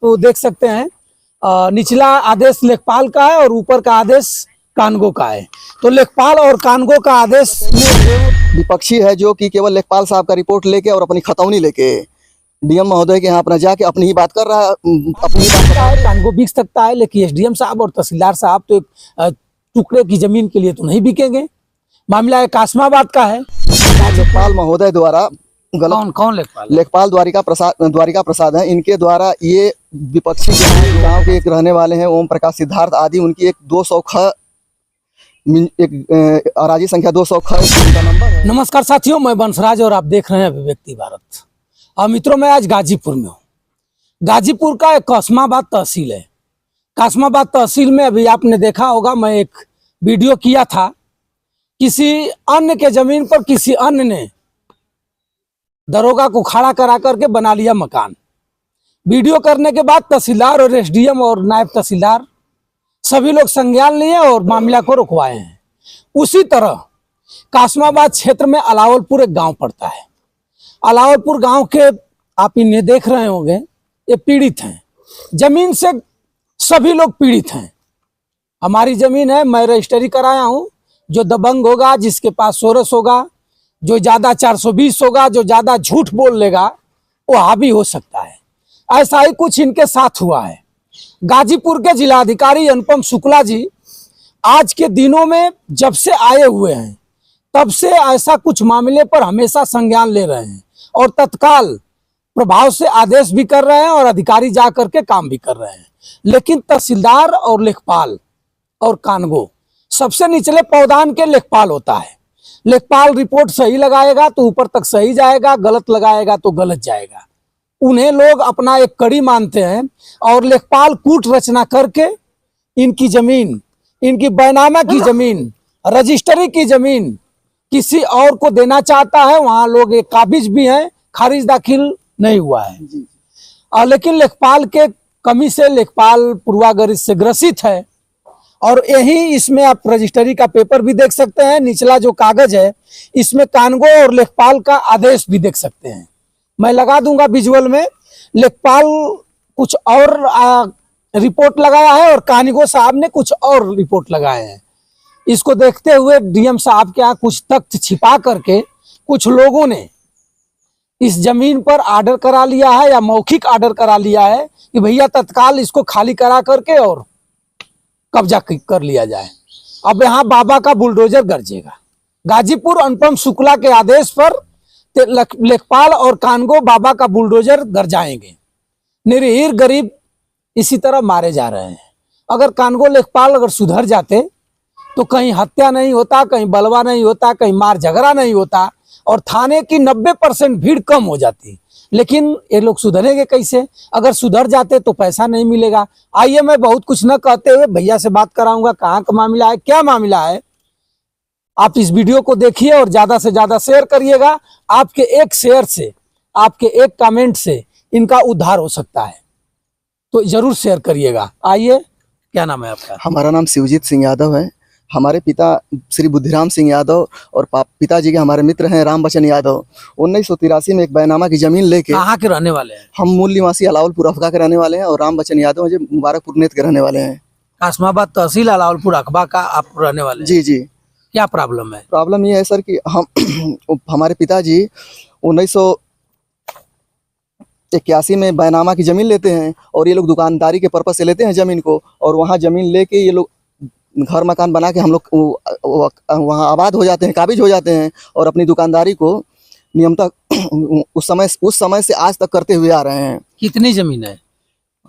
देख सकते हैं निचला आदेश लेखपाल का है और ऊपर का आदेश कानगो का है। तो लेखपाल और कानगो का आदेश विपक्षी है जो कि केवल लेखपाल साहब का रिपोर्ट लेके और अपनी खतौनी लेके डीएम महोदय के यहाँ अपना जाके अपनी ही बात कर रहा है, अपनी बात कानगो बिक सकता है, लेकिन एसडीएम साहब और तहसीलदार साहब तो एक टुकड़े की जमीन के लिए तो नहीं बिकेंगे। मामला है कासमाबाद का है। लेखपाल महोदय द्वारा कौन लेखपाल? लेखपाल द्वारिका प्रसाद है। इनके द्वारा ये विपक्षी गांव के एक रहने वाले हैं ओम प्रकाश सिद्धार्थ आदि, उनकी एक 200 अराजी संख्या 200 का नंबर है। नमस्कार साथियों, मैं बंसराज और आप देख रहे हैं अभिव्यक्ति भारत। और मित्रों, मैं आज गाजीपुर में हूँ। गाजीपुर का एक कासमाबाद तहसील है। कासमाबाद तहसील में अभी आपने देखा होगा, मैं एक वीडियो किया था, किसी अन्य के जमीन पर किसी अन्य ने दरोगा को खड़ा करा करके बना लिया मकान। वीडियो करने के बाद तहसीलदार और एसडीएम और नायब तहसीलदार सभी लोग संज्ञान लिए और मामला को रुकवाए हैं। उसी तरह कासमाबाद क्षेत्र में अलावलपुर एक गांव पड़ता है। अलावलपुर गांव के आप इन्हें देख रहे होंगे, ये पीड़ित हैं, जमीन से सभी लोग पीड़ित हैं। हमारी जमीन है, मैं रजिस्ट्री कराया हूँ। जो दबंग होगा, जिसके पास सोरस होगा, जो ज्यादा 420 होगा, जो ज्यादा झूठ बोल लेगा, वो हावी हो सकता है। ऐसा ही कुछ इनके साथ हुआ है। गाजीपुर के जिलाधिकारी अनुपम शुक्ला जी आज के दिनों में जब से आए हुए हैं तब से ऐसा कुछ मामले पर हमेशा संज्ञान ले रहे हैं और तत्काल प्रभाव से आदेश भी कर रहे हैं और अधिकारी जा करके काम भी कर रहे हैं। लेकिन तहसीलदार और लेखपाल और कानगो, सबसे निचले पौधान के लेखपाल होता है। लेखपाल रिपोर्ट सही लगाएगा तो ऊपर तक सही जाएगा, गलत लगाएगा तो गलत जाएगा। उन्हें लोग अपना एक कड़ी मानते हैं और लेखपाल कूट रचना करके इनकी जमीन, इनकी बैनामा की जमीन, रजिस्ट्री की जमीन किसी और को देना चाहता है। वहां लोग एक काबिज भी हैं, खारिज दाखिल नहीं हुआ है। और लेकिन लेखपाल के कमी से लेखपाल पूर्वाग्रह से ग्रसित है। और यही इसमें आप रजिस्ट्री का पेपर भी देख सकते हैं। निचला जो कागज है इसमें कानगो और लेखपाल का आदेश भी देख सकते हैं। मैं लगा दूंगा विजुअल में। लेखपाल कुछ और रिपोर्ट लगाया है और कानगो साहब ने कुछ और रिपोर्ट लगाए हैं। इसको देखते हुए डीएम साहब के यहाँ कुछ तथ्य छिपा करके कुछ लोगों ने इस जमीन पर आर्डर करा लिया है या मौखिक आर्डर करा लिया है कि भैया तत्काल इसको खाली करा करके और कब्जा कर लिया जाए। अब यहाँ बाबा का बुलडोजर गरजेगा। गाजीपुर अनुपम शुक्ला के आदेश पर लेखपाल और कानगो बाबा का बुलडोजर गरजाएंगे। निरीह गरीब इसी तरह मारे जा रहे हैं। अगर कानगो लेखपाल अगर सुधर जाते तो कहीं हत्या नहीं होता, कहीं बलवा नहीं होता, कहीं मार झगड़ा नहीं होता और थाने की 90% भीड़ कम हो जाती। लेकिन ये लोग सुधरेंगे कैसे? अगर सुधर जाते तो पैसा नहीं मिलेगा। आइए, मैं बहुत कुछ न कहते हुए भैया से बात कराऊंगा, कहाँ का मामला है, क्या मामला है। आप इस वीडियो को देखिए और ज्यादा से ज्यादा शेयर करिएगा। आपके एक शेयर से, आपके एक कमेंट से इनका उद्धार हो सकता है, तो जरूर शेयर करिएगा। आइए, क्या नाम है आपका? हमारा नाम शिवजीत सिंह यादव है। हमारे पिता श्री बुद्धिराम सिंह यादव और पिताजी के हमारे मित्र हैं राम बचन यादव। 1983 में एक बैनामा की जमीन लेके। कहाँ के रहने वाले हैं? हम मूल निवासी अलावलपुर अफगा के रहने वाले हैं और राम बचन यादव जो मुबारकपुर नेत के रहने वाले हैं। कासमाबाद तहसील अलावलपुर अखबा का आप रहने वाले हैं? जी जी। क्या प्रॉब्लम है? प्रॉब्लम ये है सर कि हम हमारे पिताजी 1981 में बैनामा की जमीन लेते हैं और ये लोग दुकानदारी के पर्पज से लेते हैं जमीन को। और वहाँ जमीन लेके ये लोग घर मकान बना के हम लोग वहाँ आबाद हो जाते हैं, काबिज हो जाते हैं और अपनी दुकानदारी को नियमतः उस समय से आज तक करते हुए आ रहे हैं। कितनी जमीन है?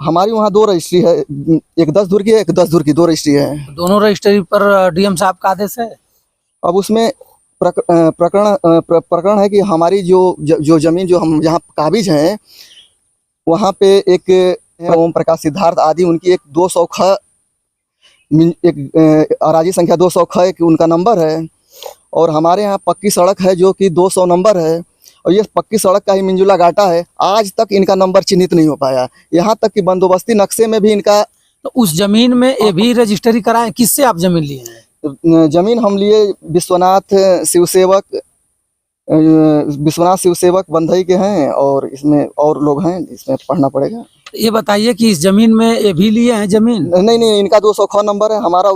हमारी वहाँ 2 रजिस्ट्री है, एक 10 धुर की है, एक 10 धुर की, 2 रजिस्ट्री है। दोनों रजिस्ट्री पर डीएम साहब का आदेश है। अब उसमें प्रकरण है कि हमारी जो जमीन जो हम जहाँ काबिज हैं वहाँ पे एक ओम प्रकाश सिद्धार्थ आदि, उनकी एक 200 अराजी संख्या 200 एक उनका नंबर है। और हमारे यहाँ पक्की सड़क है जो कि 200 नंबर है और ये पक्की सड़क का ही मिंजुला घाटा है। आज तक इनका नंबर चिन्हित नहीं हो पाया। यहाँ तक कि बंदोबस्ती नक्शे में भी इनका। तो उस जमीन में ये भी रजिस्ट्री कराएं। किससे आप जमीन लिए हैं? जमीन हम लिए विश्वनाथ शिव सेवक बंधई के हैं और इसमें और लोग हैं, इसमें पढ़ना पड़ेगा। ये बताइए कि इस जमीन में ये भी लिए हैं जमीन? नहीं नहीं, इनका 200 ख नंबर है, हमारा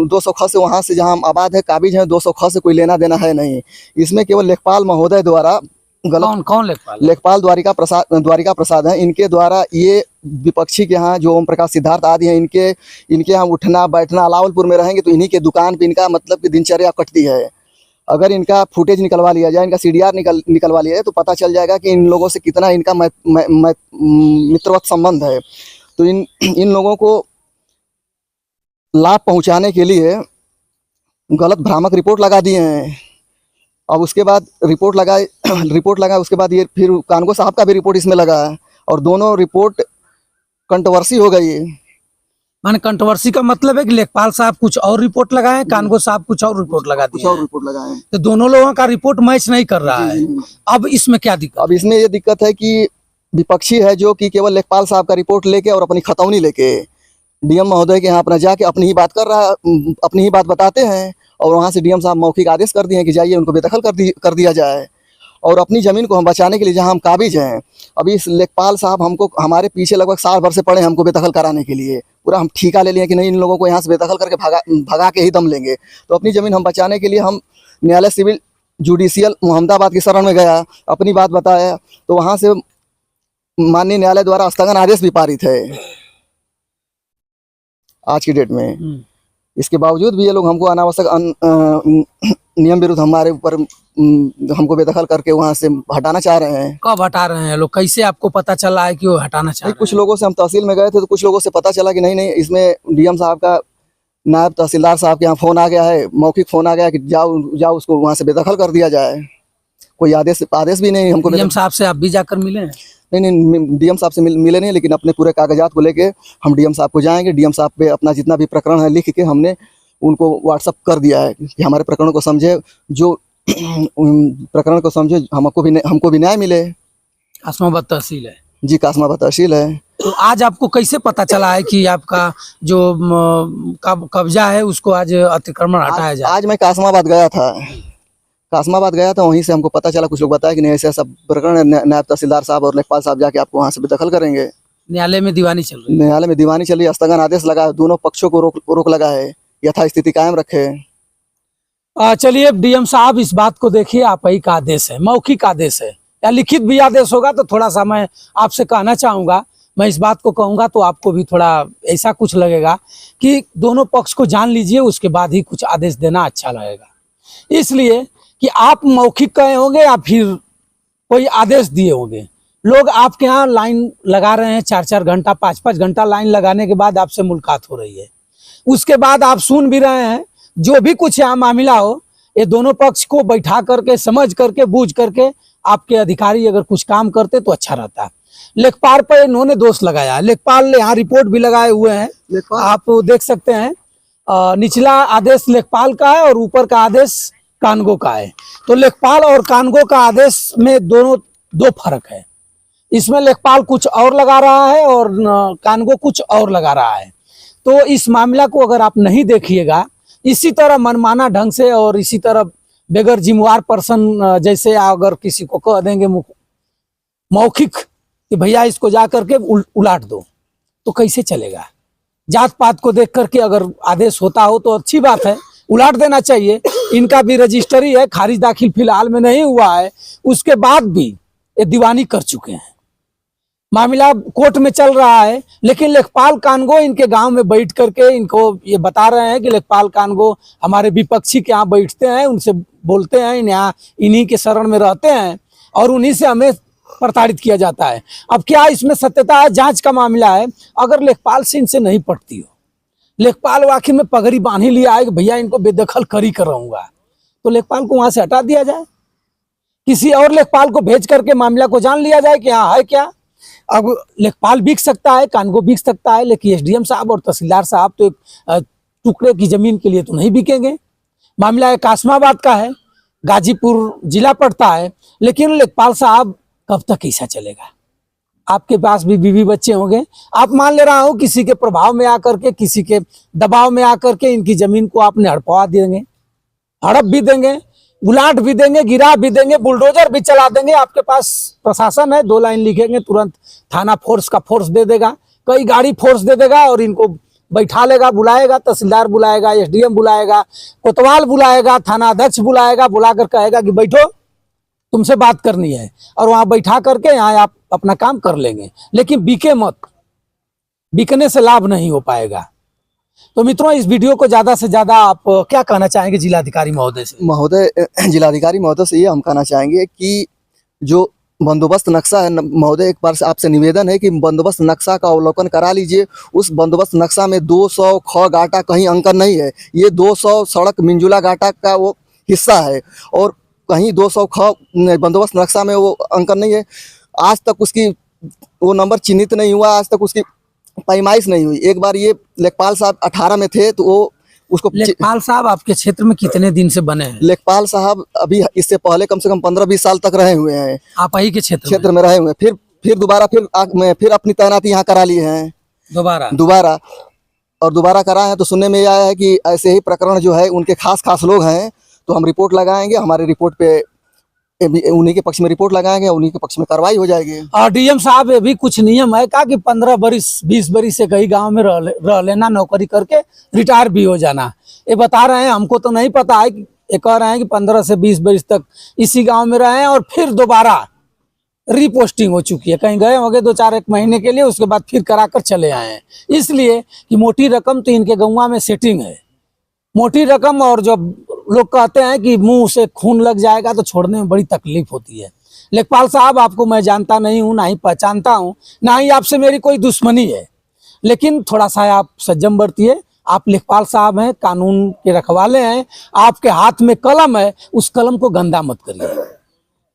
200 ख से वहाँ से जहाँ हम आबाद है काबिज है, 200 ख से कोई लेना देना है नहीं। इसमें केवल लेखपाल महोदय द्वारा गलत, कौन कौन लेखपाल? लेखपाल द्वारिका प्रसाद हैं, इनके द्वारा ये विपक्षी के यहाँ जो ओम प्रकाश सिद्धार्थ आदि हैं, इनके यहाँ उठना बैठना, अलावलपुर में रहेंगे तो इन्हीं के दुकान पे इनका मतलब कि दिनचर्या कटती है। अगर इनका फुटेज निकलवा लिया जाए, इनका सीडीआर निकलवा लिया जाए तो पता चल जाएगा कि इन लोगों से कितना इनका मित्रवत संबंध है। तो इन लोगों को लाभ पहुंचाने के लिए गलत भ्रामक रिपोर्ट लगा दिए हैं। अब उसके बाद रिपोर्ट लगाए उसके बाद ये फिर कानगो साहब का भी रिपोर्ट इसमें लगा है और दोनों रिपोर्ट कंट्रोवर्सी हो गई है। माने कंट्रोवर्सी का मतलब है कि लेखपाल साहब कुछ और रिपोर्ट लगाए, कानगो साहब कुछ और रिपोर्ट लगा कुछ दिए और हैं। रिपोर्ट लगाए हैं। तो दोनों लोगों का रिपोर्ट मैच नहीं कर रहा है। अब इसमें क्या दिक्कत? अब इसमें ये दिक्कत है कि विपक्षी है जो कि केवल लेखपाल साहब का रिपोर्ट लेके और अपनी खतौनी लेके डीएम महोदय के यहाँ अपना जाके अपनी ही बात बताते हैं और वहाँ से डीएम साहब मौखिक आदेश कर दिए हैं कि जाइए उनको बेदखल कर दिया जाए। और अपनी ज़मीन को हम बचाने के लिए जहाँ हम काबिज हैं, अभी इस लेखपाल साहब हमको हमारे पीछे लगभग साल भर से पड़े हमको बेदखल कराने के लिए। पूरा हम ठेका ले लिए कि नहीं, इन लोगों को यहाँ से बेदखल करके भगा के ही दम लेंगे। तो अपनी ज़मीन हम बचाने के लिए हम न्यायालय सिविल जुडिशियल मोहम्मदाबाद की शरण में गया, अपनी बात बताया तो वहाँ से माननीय न्यायालय द्वारा स्थगन आदेश भी पारित है आज की डेट में। इसके बावजूद भी ये लोग हमको अनावश्यक नियम विरुद्ध हमारे ऊपर हमको बेदखल करके वहाँ से हटाना चाह रहे हैं। कब हटा रहे हैं लोग? कैसे आपको पता चला है कि वो हटाना चाह रहे हैं? कुछ लोगों से हम तहसील में गए थे तो कुछ लोगों से पता चला कि नहीं इसमें डीएम साहब का नायब तहसीलदार साहब के यहाँ फ़ोन आ गया है, मौखिक फ़ोन आ गया है कि जाओ उसको वहाँ से बेदखल कर दिया जाए। कोई आदेश भी नहीं हमको। डीएम साहब से आप भी जाकर मिले हैं? नहीं, डीएम साहब से मिले नहीं, लेकिन अपने पूरे कागजात को लेके हम डीएम साहब को जाएंगे। डीएम साहब पे अपना जितना भी प्रकरण है लिख के हमने उनको व्हाट्सअप कर दिया है कि हमारे प्रकरण को समझे, जो प्रकरण को समझे हमको भी न्याय मिले। कासमाबाद तहसील है जी, कासमाबाद तहसील है। तो आज आपको कैसे पता चला है कि आपका जो कब्जा है उसको आज अतिक्रमण हटाया जाए? आज मैं कासमाबाद गया था, वहीं से हमको पता चला, कुछ लोग बताया कि नहीं ऐसा प्रकरण है, नायब तहसीलदार साहब और लेखपाल साहब जाके आपको वहाँ से बेदखल करेंगे। न्यायालय में दीवानी चल रही है? न्यायालय में दीवानी चल रही है, स्थगन आदेश लगा है, दोनों पक्षों को रोक लगा है, यथास्थिति कायम रखे। चलिए डीएम साहब, इस बात को देखिए, आप ही का आदेश है, मौखिक आदेश है या लिखित भी आदेश होगा तो थोड़ा सा मैं आपसे कहना चाहूँगा, मैं इस बात को कहूँगा तो आपको भी थोड़ा ऐसा कुछ लगेगा कि दोनों पक्ष को जान लीजिए, उसके बाद ही कुछ आदेश देना अच्छा लगेगा। इसलिए कि आप मौखिक कहे होंगे या फिर कोई आदेश दिए होंगे। लोग आपके यहाँ लाइन लगा रहे हैं 4-4 घंटा 5-5 घंटा लाइन लगाने के बाद आपसे मुलाकात हो रही है। उसके बाद आप सुन भी रहे हैं, जो भी कुछ यहाँ मामला हो, ये दोनों पक्ष को बैठा करके समझ करके बूझ करके आपके अधिकारी अगर कुछ काम करते तो अच्छा रहता। लेखपाल पर इन्होंने दोष लगाया, लेखपाल ने यहाँ रिपोर्ट भी लगाए हुए हैं, आप देख सकते हैं। निचला आदेश लेखपाल का है और ऊपर का आदेश कानगो का है। तो लेखपाल और कानगो का आदेश में दो फर्क है। इसमें लेखपाल कुछ और लगा रहा है और कानगो कुछ और लगा रहा है। तो इस मामला को अगर आप नहीं देखिएगा इसी तरह मनमाना ढंग से और इसी तरह बेगर जिम्मेवार पर्सन जैसे अगर किसी को कह देंगे मौखिक कि भैया इसको जा करके उलाट दो, तो कैसे चलेगा? जात पात को देख करके अगर आदेश होता हो तो अच्छी बात है, उलाट देना चाहिए। इनका भी रजिस्ट्री है, खारिज दाखिल फिलहाल में नहीं हुआ है, उसके बाद भी ये दीवानी कर चुके हैं, मामला कोर्ट में चल रहा है। लेकिन लेखपाल कानगो इनके गांव में बैठ करके इनको ये बता रहे हैं कि लेखपाल कानगो हमारे विपक्षी के यहाँ बैठते हैं, उनसे बोलते हैं, यहाँ इन्हीं के शरण में रहते हैं और उन्हीं से हमें प्रताड़ित किया जाता है। अब क्या इसमें सत्यता है? जांच का मामला है। अगर लेखपाल से इनसे नहीं पड़ती हो, लेखपाल आखिर में पगड़ी बांध ही लिया है कि भैया इनको बेदखल कर ही कराऊंगा, तो लेखपाल को वहां से हटा दिया जाए, किसी और लेखपाल को भेज करके मामला को जान लिया जाए कि हाँ है क्या। अब लेखपाल बिक सकता है, कानगो बिक सकता है, लेकिन एसडीएम साहब और तहसीलदार साहब तो एक टुकड़े की जमीन के लिए तो नहीं बिकेंगे। मामला कासमाबाद का है, गाजीपुर जिला पड़ता है, लेकिन लेखपाल साहब कब तक ऐसा चलेगा? आपके पास भी बीवी बच्चे होंगे, आप मान ले रहा हूं किसी के प्रभाव में आकर के, किसी के दबाव में आकर के इनकी जमीन को आपने हड़पवा देंगे, हड़प भी देंगे। बुलाट भी देंगे, गिरा भी देंगे, बुलडोजर भी चला देंगे। आपके पास प्रशासन है, 2 लाइन लिखेंगे तुरंत थाना फोर्स का फोर्स दे देगा, कई गाड़ी फोर्स दे देगा और इनको बैठा लेगा, बुलाएगा, तहसीलदार बुलाएगा, एसडीएम बुलाएगा, कोतवाल बुलाएगा, थाना अध्यक्ष बुलाएगा, बुलाकर कहेगा कि बैठो, तुमसे बात करनी है, और वहां बैठा करके यहाँ आप अपना काम कर लेंगे। लेकिन बिके मत, बिकने से लाभ नहीं हो पाएगा। तो मित्रों, इस वीडियो को ज्यादा से ज्यादा आप क्या कहना चाहेंगे जिलाधिकारी महोदय से? महोदय, जिलाधिकारी महोदय से ये हम कहना चाहेंगे कि जो बंदोबस्त नक्शा है महोदय, एक बार से आपसे निवेदन है कि बंदोबस्त नक्शा का अवलोकन करा लीजिए। उस बंदोबस्त नक्शा में 200 ख घाटा कहीं अंकन नहीं है। ये 200 सड़क मिंजुला घाटा का वो हिस्सा है और कहीं 200 ख बंदोबस्त नक्शा में वो अंकन नहीं है। आज तक उसकी वो नंबर चिन्हित नहीं हुआ, आज तक उसकी पैमाइश नहीं हुई। एक बार ये लेखपाल साहब 18 में थे तो वो उसको लेखपाल साहब आपके क्षेत्र में कितने दिन से बने हैं? लेखपाल साहब अभी इससे पहले कम से कम 15-20 साल तक रहे हुए हैं, आप ही के क्षेत्र में रहे हुए हैं। फिर दोबारा फिर अपनी तैनाती यहाँ करा लिए हैं दोबारा करा है। तो सुनने में आया है कि ऐसे ही प्रकरण जो है उनके खास लोग हैं, तो हम रिपोर्ट लगाएंगे। हमारे रिपोर्ट पे उन्हीं के पक्ष में रिपोर्ट लगाएंगे, उन्हीं के पक्ष में कार्रवाई हो जाएगी। और डीएम साहब ये भी कुछ नियम है का कि 15 बरिस 20 बरिस से कई गांव में रह लेना, नौकरी करके रिटायर भी हो जाना। ये बता रहे हैं, हमको तो नहीं पता है। ये कह रहे हैं कि 15 से 20 बरिस तक इसी गांव में रहे और फिर दोबारा रिपोस्टिंग हो चुकी है, कहीं गए होंगे 2-4 महीने के लिए, उसके बाद फिर कराकर चले आए हैं। इसलिए कि मोटी रकम तो इनके गौवा में सेटिंग है, मोटी रकम। और जब लोग कहते हैं कि मुंह से खून लग जाएगा तो छोड़ने में बड़ी तकलीफ होती है। लेखपाल साहब, आपको मैं जानता नहीं हूँ, ना ही पहचानता हूँ, ना ही आपसे मेरी कोई दुश्मनी है, लेकिन थोड़ा सा आप संयम बरतिए। आप लेखपाल साहब हैं, कानून के रखवाले हैं, आपके हाथ में कलम है, उस कलम को गंदा मत करिए।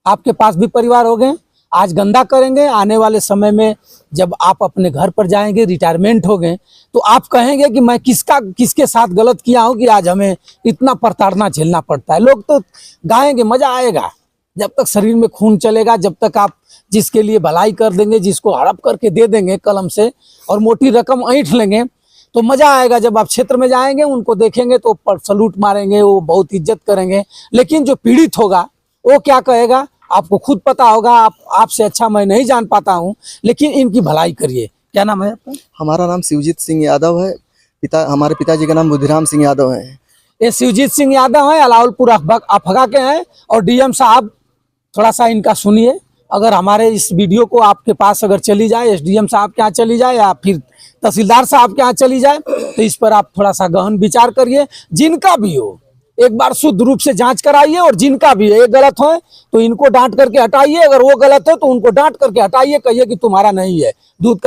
आपके पास भी परिवार हो गए, आज गंदा करेंगे, आने वाले समय में जब आप अपने घर पर जाएंगे, रिटायरमेंट हो गए, तो आप कहेंगे कि मैं किसके साथ गलत किया हूं कि आज हमें इतना प्रताड़ना झेलना पड़ता है। लोग तो गाएंगे, मजा आएगा। जब तक शरीर में खून चलेगा, जब तक आप जिसके लिए भलाई कर देंगे, जिसको हड़प करके दे देंगे कलम से और मोटी रकम ऐंठ लेंगे, तो मजा आएगा। जब आप क्षेत्र में जाएंगे, उनको देखेंगे तो सलूट मारेंगे, वो बहुत इज्जत करेंगे। लेकिन जो पीड़ित होगा वो क्या कहेगा, आपको खुद पता होगा। आपसे अच्छा मैं नहीं जान पाता हूं, लेकिन इनकी भलाई करिए। क्या नाम है आपका? हमारा नाम शिवजीत सिंह यादव है। हमारे पिताजी का नाम बुद्धिराम सिंह यादव है। ये शिवजीत सिंह यादव है, अलाउलपुर अफगा के हैं। और डीएम साहब, थोड़ा सा इनका सुनिए। अगर हमारे इस वीडियो को आपके पास अगर चली जाए, एसडीएम साहब के यहाँ चली जाए या फिर तहसीलदार साहब के यहाँ चली जाए, तो इस पर आप थोड़ा सा गहन विचार करिए। जिनका भी हो, एक बार शुद्ध रूप से जांच कराइए। और जिनका भी है, ये गलत हो तो इनको डांट करके हटाइए, अगर वो गलत है तो उनको डांट करके हटाइए, कहिए कि तुम्हारा नहीं है। दूध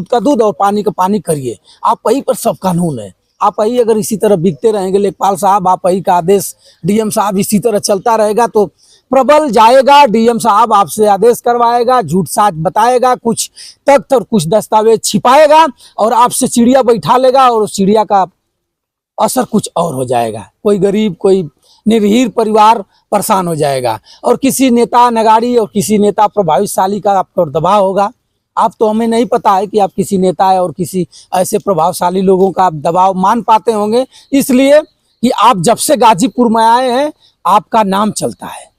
का दूध और पानी का पानी करिए। आप वही पर सब कानून है। आप वही अगर इसी तरह बिकते रहेंगे लेखपाल साहब, आप वही का आदेश डीएम साहब इसी तरह चलता रहेगा तो प्रबल जाएगा। डीएम साहब आपसे आदेश करवाएगा, झूठ साच बताएगा, कुछ तथ्य और कुछ दस्तावेज छिपाएगा और आपसे चिड़िया बैठा लेगा और उस चिड़िया का असर कुछ और हो जाएगा। कोई गरीब, कोई निर्हीर परिवार परेशान हो जाएगा। और किसी नेता नगाड़ी और किसी नेता प्रभावशाली का आप पर दबाव होगा। आप तो हमें नहीं पता है कि आप किसी नेता है और किसी ऐसे प्रभावशाली लोगों का आप दबाव मान पाते होंगे, इसलिए कि आप जब से गाजीपुर में आए हैं आपका नाम चलता है,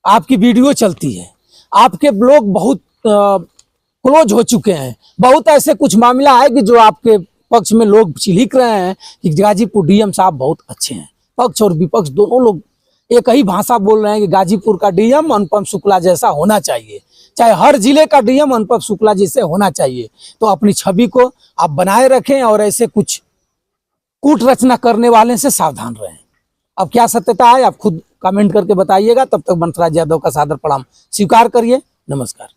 आपकी वीडियो चलती है, आपके लोग बहुत क्लोज हो चुके हैं। बहुत ऐसे कुछ मामला है कि जो आपके पक्ष में लोग लिख रहे हैं कि गाजीपुर डीएम साहब बहुत अच्छे हैं। पक्ष और विपक्ष दोनों लोग एक ही भाषा बोल रहे हैं कि गाजीपुर का डीएम अनुपम शुक्ला जैसा होना चाहिए, चाहे हर जिले का डीएम अनुपम शुक्ला जैसे होना चाहिए। तो अपनी छवि को आप बनाए रखें और ऐसे कुछ कूट रचना करने वाले से सावधान रहें। अब क्या सत्यता है आप खुद कमेंट करके बताइएगा। तब तक बंसराज यादव का सादर प्रणाम स्वीकार करिए। नमस्कार।